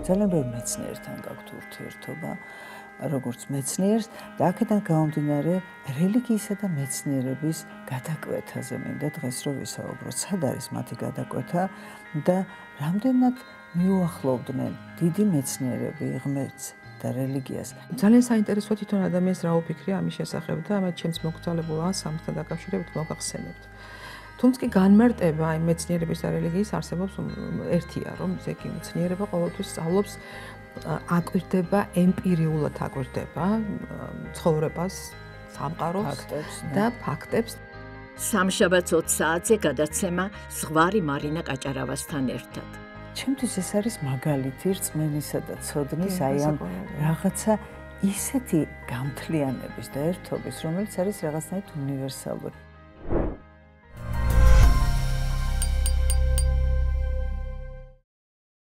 ძალიან ბევრ მეცნიერთან გაქვთ ურთიერთობა, როგორც მეცნიერს და აქედან გამომდინარე რელიგიისა და მეცნიერების გადაკვეთაზე მინდა დღეს რომ ვისაუბროთ. სად არის მათი გადაკვეთა და რამდენად მიუახლოვდნენ დიდი მეცნიერები ღმერთს და რელიგიას. ძალიან საინტერესოა თვითონ ადამიანს რა უფიქრია ამის შესახებ და მე ჩემს მოგრძალებულ სამთთან დაკავშირებით მოგახსენებთ. თუმცა კი განმარტება აი მეცნიერების და რელიგიის არსებობს ერთია, რომ ზეგი მეცნიერება ყოველთვის სწავლობს აკვირდება ემპირიულად აკვირდება ცხოვრებას, სამყაროს და ფაქტებს. სამშაბათს 20 საათზე გადაცემა ზღვარი მარინა კაჭარავასთან ერთად. ჩემთვის ეს არის მაგალითი რწმენისა და ცოდნის აი ამ რაღაცა ისეთი გამთლიანების და ერთობის, რომელიც არის რაღაცნაირად უნივერსალური.